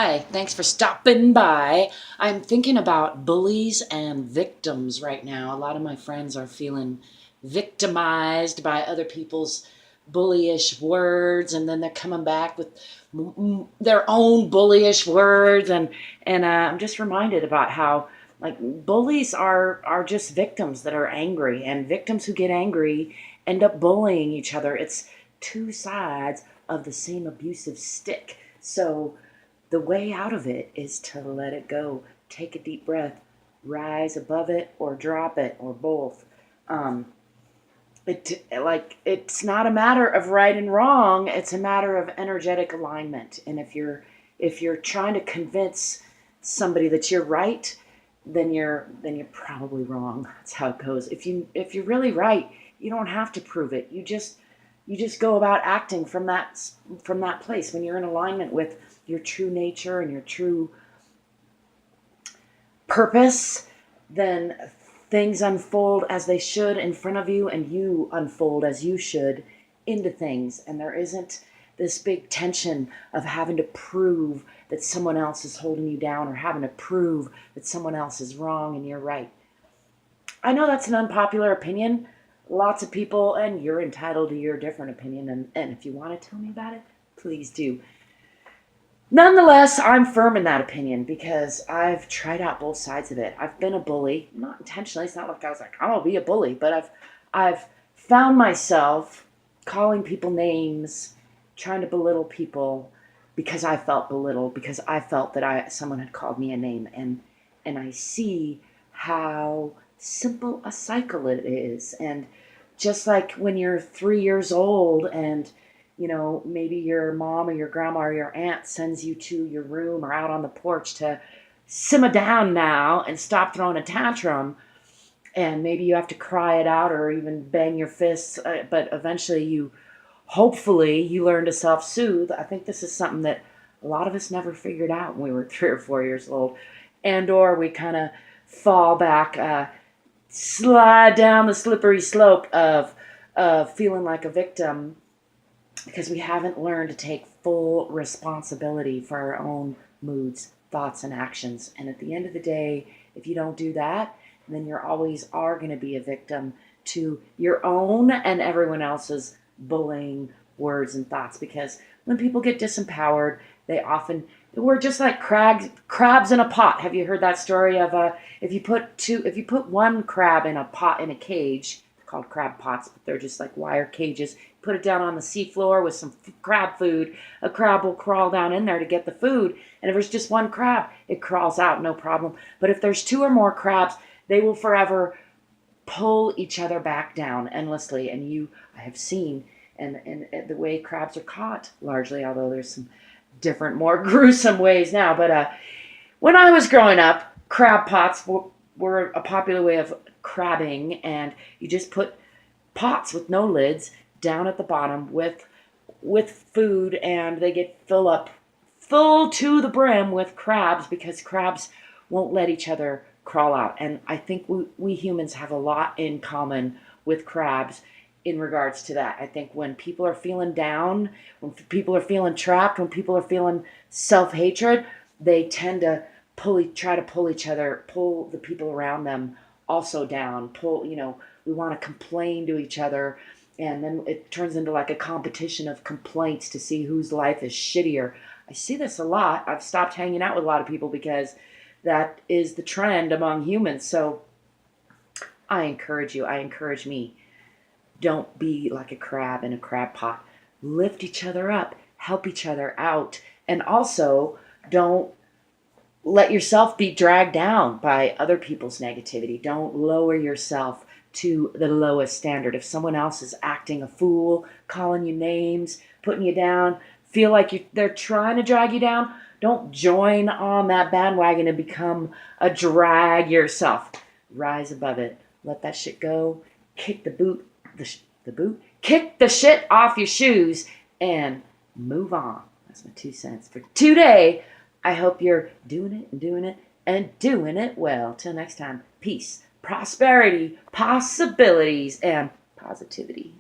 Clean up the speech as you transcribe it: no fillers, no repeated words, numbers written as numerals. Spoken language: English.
Hi, thanks for stopping by. I'm thinking about bullies and victims right now. A lot of my friends are feeling victimized by other people's bullyish words, and then they're coming back with their own bullyish words, and I'm just reminded about how like bullies are just victims that are angry, and victims who get angry end up bullying each other. It's two sides of the same abusive stick. So the way out of it is to let it go. Take a deep breath, rise above it, or drop it, or both. Um, it's not a matter of right and wrong. It's a matter of energetic alignment. And if you're trying to convince somebody that you're right, then you're probably wrong. That's how it goes. If you're really right, you don't have to prove it. You just go about acting from that place when you're in alignment with your true nature and your true purpose. Then things unfold as they should in front of you, and you unfold as you should into things. And there isn't this big tension of having to prove that someone else is holding you down, or having to prove that someone else is wrong and you're right. I know that's an unpopular opinion. Lots of people, and you're entitled to your different opinion, and if you want to tell me about it, please do. Nonetheless, I'm firm in that opinion because I've tried out both sides of it. I've been a bully, not intentionally. It's not like I was like, I'm gonna be a bully, but I've found myself calling people names, trying to belittle people because I felt belittled, because I felt that someone had called me a name, and I see how simple a cycle it is. And just like when you're 3 years old and maybe your mom or your grandma or your aunt sends you to your room or out on the porch to simmer down now and stop throwing a tantrum, and maybe you have to cry it out or even bang your fists, but eventually hopefully you learn to self-soothe. I think this is something that a lot of us never figured out when we were 3 or 4 years old, and or we kind of fall back, slide down the slippery slope of feeling like a victim because we haven't learned to take full responsibility for our own moods, thoughts, and actions. And at the end of the day, if you don't do that, then you always are going to be a victim to your own and everyone else's bullying words and thoughts. Because when people get disempowered, we're just like crabs in a pot. Have you heard that story of if you put one crab in a pot in a cage, called crab pots, but they're just like wire cages. Put it down on the seafloor with some crab food. A crab will crawl down in there to get the food, and if there's just one crab, it crawls out, no problem. But if there's two or more crabs, they will forever pull each other back down endlessly. And I have seen, and the way crabs are caught, largely, although there's some different, more gruesome ways now. But when I was growing up, crab pots were a popular way of crabbing, and you just put pots with no lids down at the bottom with food, and they get full to the brim with crabs, because crabs won't let each other crawl out. And I think we humans have a lot in common with crabs in regards to that. I think when people are feeling down, when people are feeling trapped, when people are feeling self-hatred, they tend to try to pull the people around them also down. We want to complain to each other, and then it turns into like a competition of complaints to see whose life is shittier. I see this a lot. I've stopped hanging out with a lot of people because that is the trend among humans. So I encourage me. Don't be like a crab in a crab pot. Lift each other up, help each other out, and also don't let yourself be dragged down by other people's negativity. Don't lower yourself to the lowest standard. If someone else is acting a fool, calling you names, putting you down, feel like they're trying to drag you down, don't join on that bandwagon and become a drag yourself. Rise above it. Let that shit go. Kick kick the shit off your shoes and move on. That's my 2 cents for today. I hope you're doing it and doing it and doing it well. Till next time, peace, prosperity, possibilities, and positivity.